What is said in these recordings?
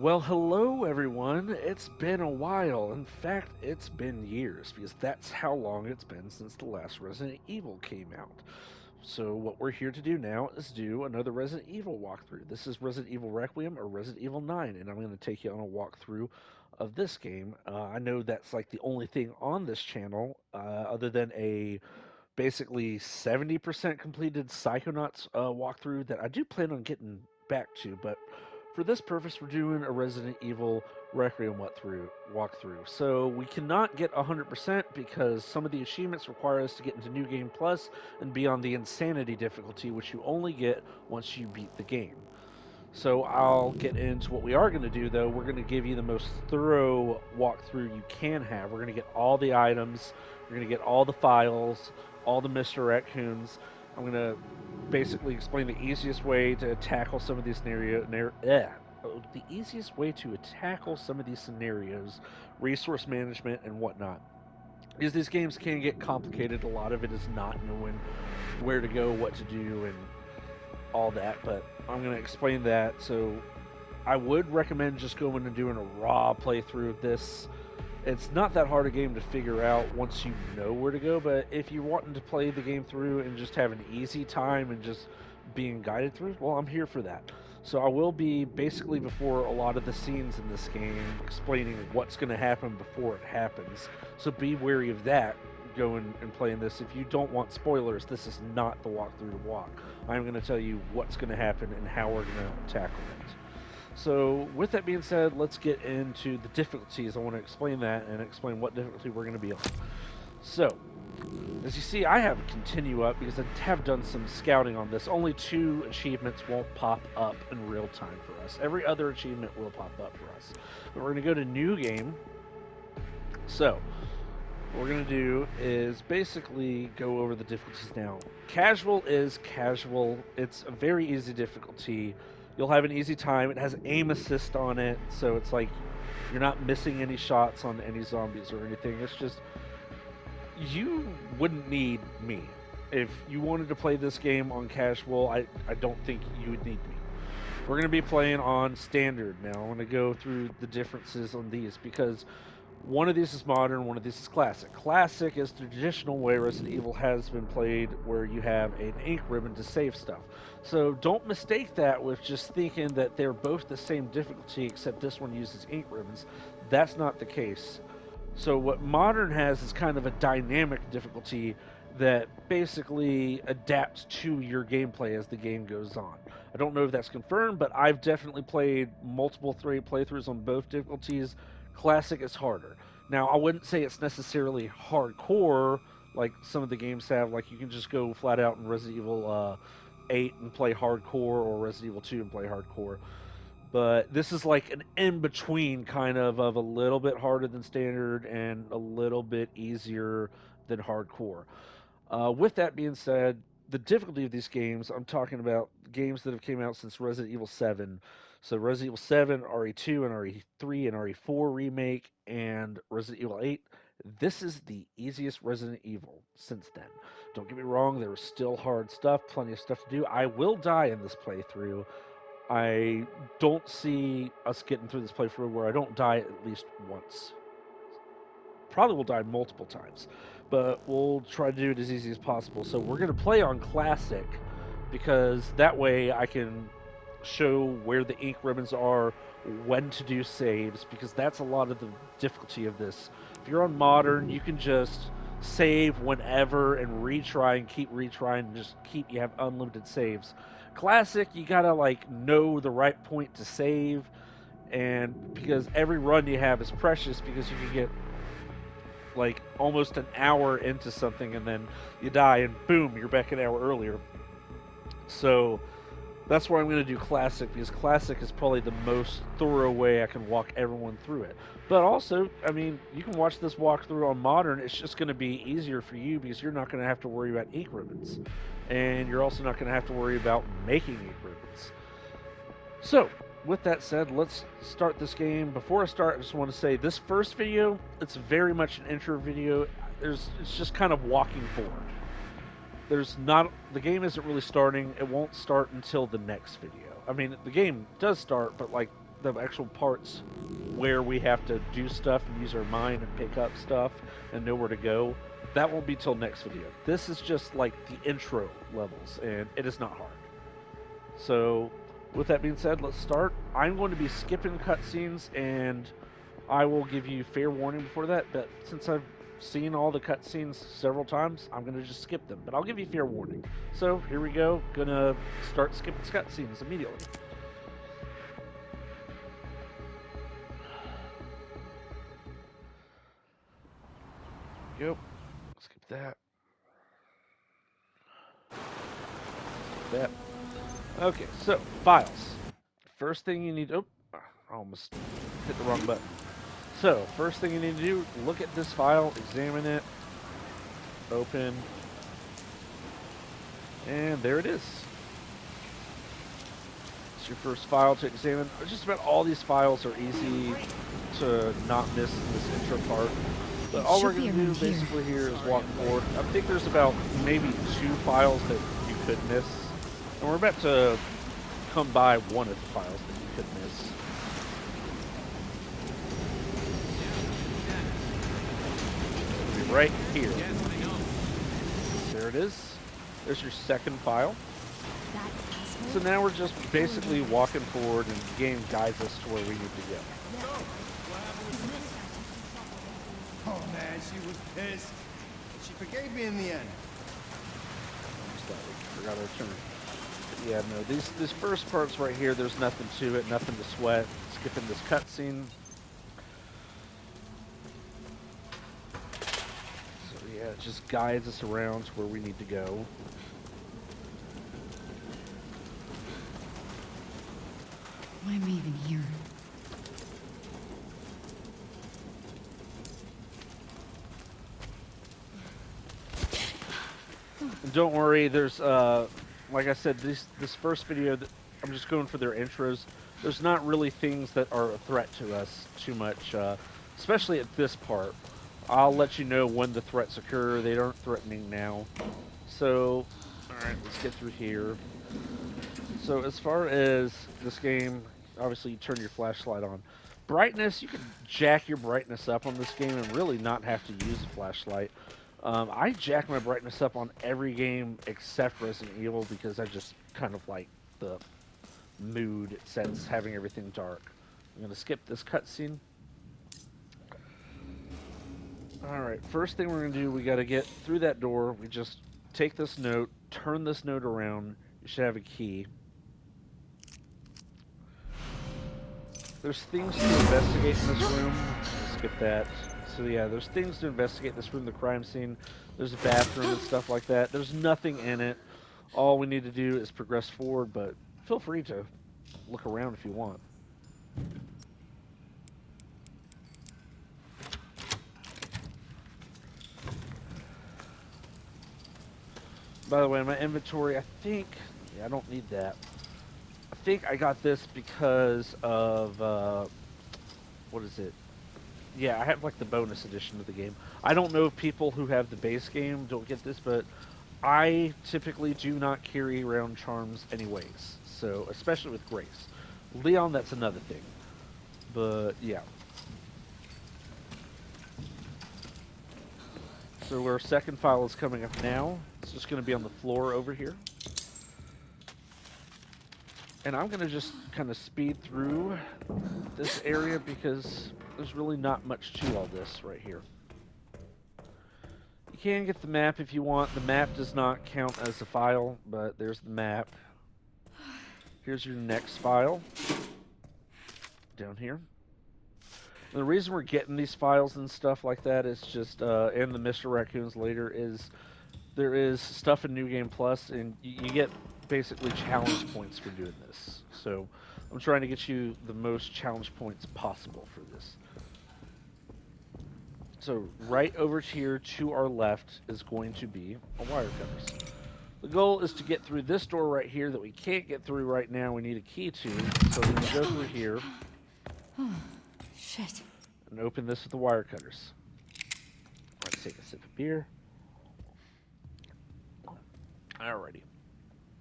Well, hello everyone. It's been a while. In fact, it's been years because that's how long it's been since the last Resident Evil came out. So, what we're here to do now is do another Resident Evil walkthrough. This is Resident Evil Requiem or Resident Evil 9, and I'm going to take you on a walkthrough of this game. I know that's like the only thing on this channel other than a basically 70% completed Psychonauts walkthrough that I do plan on getting back to, but for this purpose, we're doing a Resident Evil Requiem walkthrough. So we cannot get 100% because some of the achievements require us to get into New Game Plus and be on the Insanity difficulty, which you only get once you beat the game. So I'll get into what we are going to do, though. We're going to give you the most thorough walkthrough you can have. We're going to get all the items, we're going to get all the files, all the Mr. Raccoons. I'm going to basically explain the easiest way to tackle some of these the easiest way to tackle some of these scenarios, resource management, and whatnot. Because these games can get complicated. A lot of it is not knowing where to go, what to do, and all that. But I'm going to explain that. So I would recommend just going and doing a raw playthrough of this. It's not that hard a game to figure out once you know where to go, but if you're wanting to play the game through and just have an easy time and just being guided through, well, I'm here for that. So I will be basically before a lot of the scenes in this game explaining what's going to happen before it happens. So be wary of that going and playing this. If you don't want spoilers, this is not the walkthrough to walk. I'm going to tell you what's going to happen and how we're going to tackle it. So, with that being said, let's get into the difficulties. I want to explain that and explain what difficulty we're going to be on. So, as you see, I have continue up because I have done some scouting on this. Only 2 achievements won't pop up in real time for us. Every other achievement will pop up for us. But we're going to go to new game. So, what we're going to do is basically go over the difficulties now. Casual is casual. It's a very easy difficulty. You'll have an easy time. It has aim assist on it, so it's like you're not missing any shots on any zombies or anything. It's just you wouldn't need me. If you wanted to play this game on casual, I don't think you would need me. We're going to be playing on standard now. I'm going to go through the differences on these because one of these is modern, one of these is classic. Classic is the traditional way Resident Evil has been played, where you have an ink ribbon to save stuff. So don't mistake that with just thinking that they're both the same difficulty, except this one uses ink ribbons. That's not the case. So what modern has is kind of a dynamic difficulty that basically adapts to your gameplay as the game goes on. I don't know if that's confirmed, but I've definitely played multiple 3 playthroughs on both difficulties. Classic is harder. Now, I wouldn't say it's necessarily hardcore like some of the games have. Like you can just go flat out in Resident Evil 8 and play hardcore, or Resident Evil 2 and play hardcore. But this is like an in between kind of a little bit harder than standard and a little bit easier than hardcore. With that being said, the difficulty of these games, I'm talking about games that have came out since Resident Evil 7. So Resident Evil 7, RE2 and RE3 and RE4 remake, and Resident Evil 8. This is the easiest Resident Evil since then. Don't get me wrong, there was still hard stuff, plenty of stuff to do. I will die in this playthrough. I don't see us getting through this playthrough where I don't die at least once. Probably will die multiple times, but we'll try to do it as easy as possible. So we're going to play on classic because that way I can show where the ink ribbons are, when to do saves, because that's a lot of the difficulty of this. If you're on modern, you can just save whenever and retry and keep retrying and just keep, you have unlimited saves. Classic, you gotta like know the right point to save, and because every run you have is precious, because you can get like almost an hour into something and then you die and boom, you're back an hour earlier. So that's why I'm going to do classic, because classic is probably the most thorough way I can walk everyone through it. But also, I mean, you can watch this walkthrough on modern. It's just going to be easier for you because you're not going to have to worry about ink ribbons, and you're also not going to have to worry about making ink ribbons. So, with that said, let's start this game. Before I start, I just want to say this first video, it's very much an intro video. It's just kind of walking forward. There's not, the game isn't really starting. It won't start until the next video. I mean, the game does start, but like the actual parts where we have to do stuff and use our mind and pick up stuff and know where to go, that won't be till next video. This is just like the intro levels, and it is not hard. So, with that being said, let's start. I'm going to be skipping cutscenes, and I will give you fair warning before that. But since I've seen all the cutscenes several times, I'm going to just skip them. But I'll give you fair warning. So, here we go. Gonna start skipping cutscenes immediately. Yep. Skip that. Skip that. Okay, so files. First thing you need. Oh, I almost hit the wrong button. So, first thing you need to do, look at this file, examine it, open, and there it is. It's your first file to examine. Just about all these files are easy to not miss in this intro part. But all we're going to do basically here is walk forward. I think there's about maybe 2 files that you could miss. And we're about to come by one of the files that you could miss. It'll be right here. There it is. There's your second file. So now we're just basically walking forward and the game guides us to where we need to go. Oh man, she was pissed. She forgave me in the end. Forgot our turn. But yeah, no, these first parts right here, there's nothing to it, nothing to sweat. Skipping this cutscene. So yeah, it just guides us around to where we need to go. Why am I even here? And don't worry, there's like I said, this first video, I'm just going for their intros. There's not really things that are a threat to us too much, especially at this part. I'll let you know when the threats occur. They aren't threatening now. So, alright, let's get through here. So as far as this game, obviously you turn your flashlight on. Brightness, you can jack your brightness up on this game and really not have to use a flashlight. I jack my brightness up on every game except Resident Evil because I just kind of like the mood it sets having everything dark. I'm going to skip this cutscene. Alright, first thing we're going to do, we got to get through that door. We just take this note, turn this note around. You should have a key. There's things to investigate in this room. Skip that. So yeah, there's things to investigate in this room, the crime scene. There's a bathroom and stuff like that. There's nothing in it. All we need to do is progress forward, but feel free to look around if you want. By the way, my inventory, I think... Yeah, I don't need that. I think I got this because of... what is it? Yeah, I have like the bonus edition of the game. I don't know if people who have the base game don't get this, but I typically do not carry around charms anyways. So, especially with Grace. Leon, that's another thing. But, yeah. So our second file is coming up now. It's just going to be on the floor over here. And I'm going to just kind of speed through this area because there's really not much to all this right here. You can get the map if you want. The map does not count as a file, but there's the map. Here's your next file. Down here. And the reason we're getting these files and stuff like that is just, and the Mr. Raccoons later, is there is stuff in New Game Plus, and you get basically challenge points for doing this. So I'm trying to get you the most challenge points possible for this. So right over here to our left is going to be a wire cutters. The goal is to get through this door right here that we can't get through right now. We need a key to. So we're going to go through here. Shit. And open this with the wire cutters. Let's take a sip of beer. Alrighty.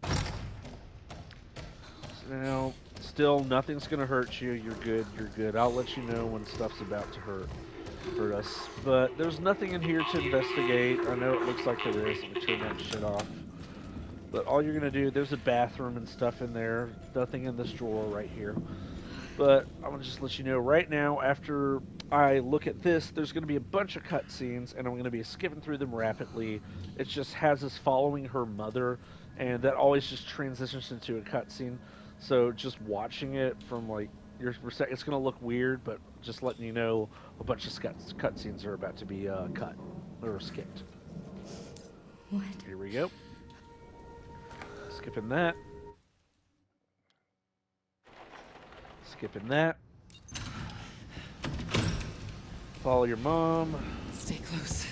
So now Still, nothing's gonna hurt you. You're good. You're good. I'll let you know when stuff's about to hurt us. But there's nothing in here to investigate. I know it looks like there is. Let me turn that shit off. But all you're gonna do, there's a bathroom and stuff in there. Nothing in this drawer right here. But I'm gonna just let you know right now, after I look at this, there's gonna be a bunch of cutscenes, and I'm gonna be skipping through them rapidly. It just has us following her mother, and that always just transitions into a cutscene. So just watching it from like your perspective, it's gonna look weird, but just letting you know a bunch of cutscenes are about to be cut or skipped. What? Here we go. Skipping that. Skipping that. Follow your mom. Stay close.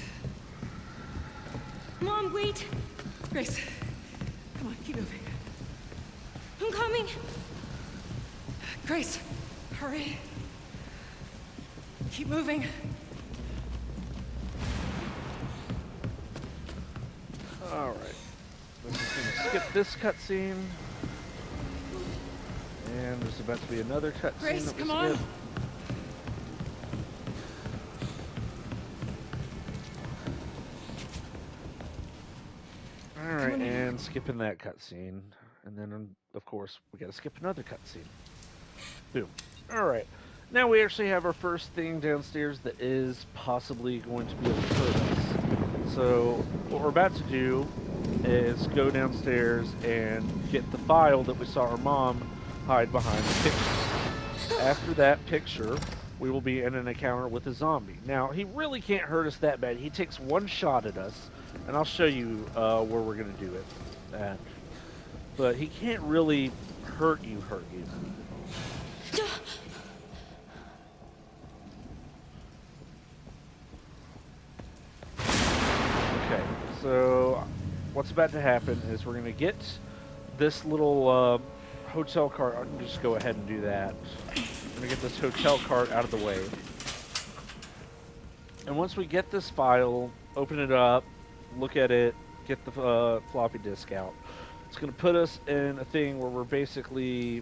Mom, wait! Grace, come on, keep moving. I'm coming! Grace, hurry. Keep moving. Alright. We're just gonna skip this cutscene. And there's about to be another cutscene Grace, that we come on. skip. Alright, and skipping that cutscene. And then, of course, we gotta skip another cutscene. Boom. Alright. Now we actually have our first thing downstairs that is possibly going to be able to hurt us. So, what we're about to do is go downstairs and get the file that we saw our mom hide behind the picture. After that picture, we will be in an encounter with a zombie. Now, he really can't hurt us that bad. He takes one shot at us, and I'll show you where we're going to do it at. But he can't really hurt you. Okay, so what's about to happen is we're going to get this little hotel cart. I can just go ahead and do that. I'm going to get this hotel cart out of the way. And once we get this file, open it up, look at it, get the floppy disk out, it's going to put us in a thing where we're basically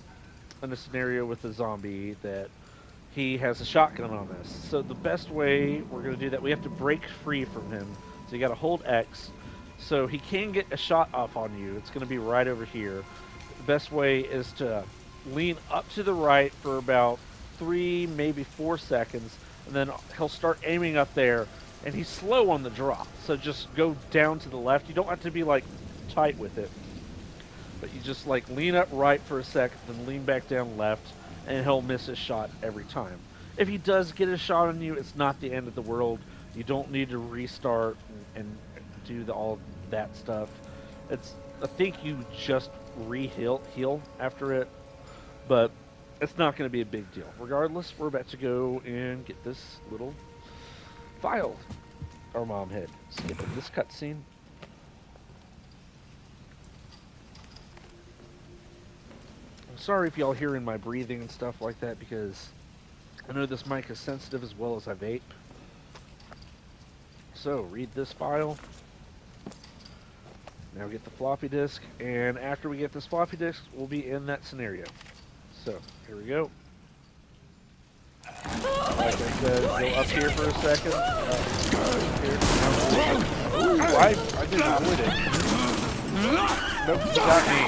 in a scenario with a zombie that he has a shotgun on us. So the best way we're going to do that, we have to break free from him. So you got to hold X. So he can get a shot off on you. It's going to be right over here. The best way is to lean up to the right for about 3, maybe 4 seconds, and then he'll start aiming up there, and he's slow on the drop. So just go down to the left. You don't have to be like tight with it, but you just like lean up right for a second, then lean back down left, and he'll miss his shot every time. If he does get a shot on you, it's not the end of the world. You don't need to restart and do all that stuff. I think you just heal after it, but it's not going to be a big deal. Regardless, we're about to go and get this little file our mom had. Skipping this cutscene. I'm sorry if y'all hearing my breathing and stuff like that, because I know this mic is sensitive as well as I vape. So, read this file. Now get the floppy disk, and after we get this floppy disk, we'll be in that scenario. So, here we go. Like I said, go up here for a second. I didn't avoid it. Nope, you got me.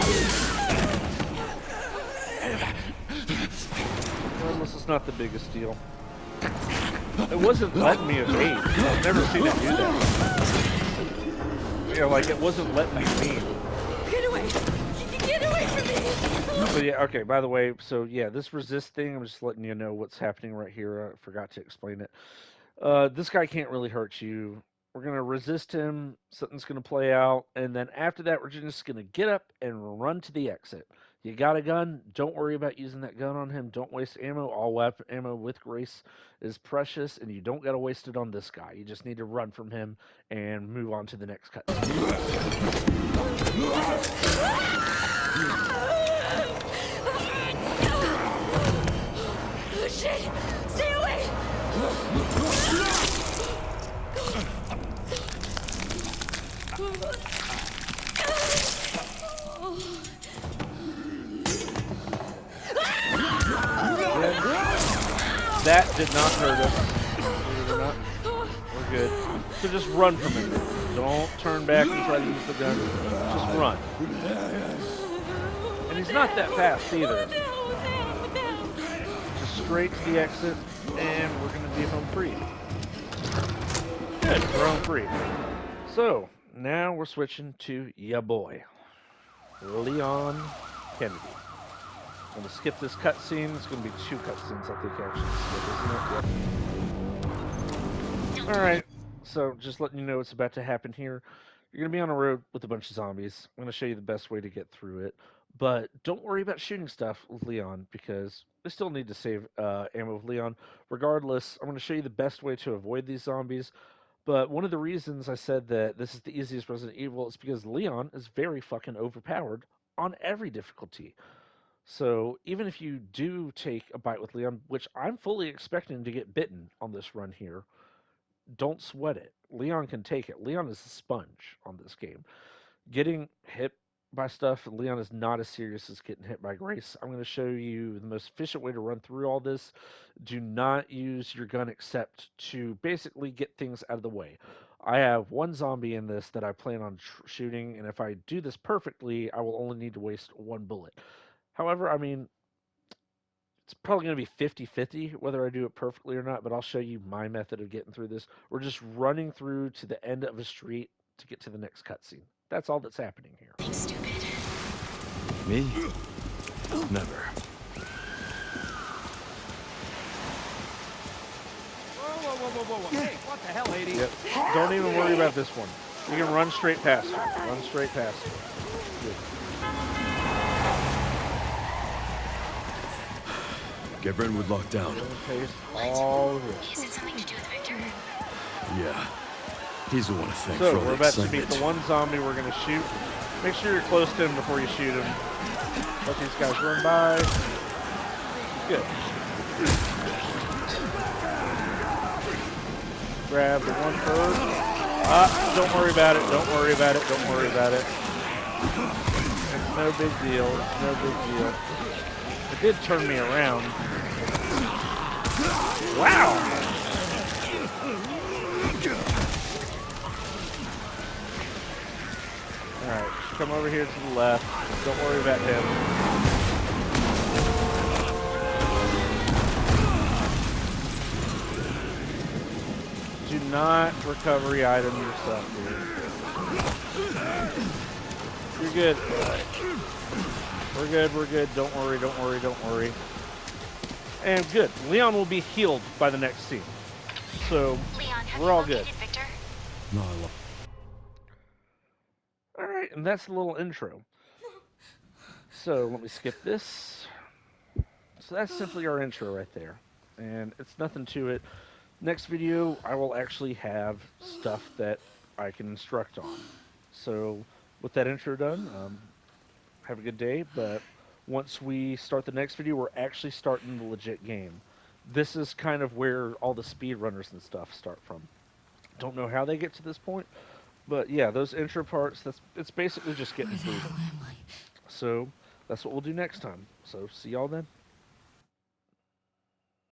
Well, this is not the biggest deal. It wasn't letting me evade. I've never seen it do that. You know, like it wasn't letting me leave. Get away! Get away from me! So yeah, okay, by the way, so yeah, this resist thing, I'm just letting you know what's happening right here. I forgot to explain it. This guy can't really hurt you. We're going to resist him. Something's going to play out. And then after that, we're just going to get up and run to the exit. You got a gun? Don't worry about using that gun on him. Don't waste ammo. All weapon ammo with Grace is precious, and you don't got to waste it on this guy. You just need to run from him and move on to the next cut. Oh, shit! Stay away! That did not hurt us. Believe it or not. We're good. So just run from him. Don't turn back and try to use the gun. Just run. And he's not that fast either. Just straight to the exit, and we're going to be home free. Good, we're home free. So, now we're switching to ya boy, Leon Kennedy. I'm going to skip this cutscene. It's going to be 2 cutscenes, I think, actually. Skip, isn't it? Yep. Alright, so just letting you know what's about to happen here. You're going to be on a road with a bunch of zombies. I'm going to show you the best way to get through it. But don't worry about shooting stuff with Leon, because we still need to save ammo with Leon. Regardless, I'm going to show you the best way to avoid these zombies. But one of the reasons I said that this is the easiest Resident Evil is because Leon is very fucking overpowered on every difficulty. So even if you do take a bite with Leon, which I'm fully expecting to get bitten on this run here, don't sweat it. Leon can take it. Leon is a sponge on this game. Getting hit by stuff, Leon is not as serious as getting hit by Grace. I'm going to show you the most efficient way to run through all this. Do not use your gun except to basically get things out of the way. I have 1 zombie in this that I plan on shooting, and if I do this perfectly, I will only need to waste 1 bullet. However, I mean, it's probably going to be 50-50 whether I do it perfectly or not, but I'll show you my method of getting through this. We're just running through to the end of a street to get to the next cutscene. That's all that's happening here. Stupid. Me? Never. Whoa. Hey, what the hell, lady? Yep. Don't even worry about this one. You can run straight past her. Run straight past her. Good. Get Brentwood locked down. Pace all this. Is it something to do with Victor? Yeah. He's the one to thank So, for all we're the about to meet excitement. the 1 zombie we're going to shoot. Make sure you're close to him before you shoot him. Let these guys run by. Good. Grab the 1 first. Don't worry about it. Don't worry about it. Don't worry about it. It's no big deal. It's no big deal. It did turn me around. Wow! Alright, come over here to the left. Don't worry about him. Do not recovery item yourself here. You're good. We're good, we're good. Don't worry, don't worry, don't worry. And good. Leon will be healed by the next scene. So, Leon, have we're you all located good. Victor? No, I love. Alright, and that's the little intro. So, let me skip this. So that's simply our intro right there. And it's nothing to it. Next video, I will actually have stuff that I can instruct on. So, with that intro done, have a good day, but once we start the next video, we're actually starting the legit game. This is kind of where all the speedrunners and stuff start from. Don't know how they get to this point, but yeah, those intro parts, it's basically just getting through them. So, that's what we'll do next time. So, see y'all then.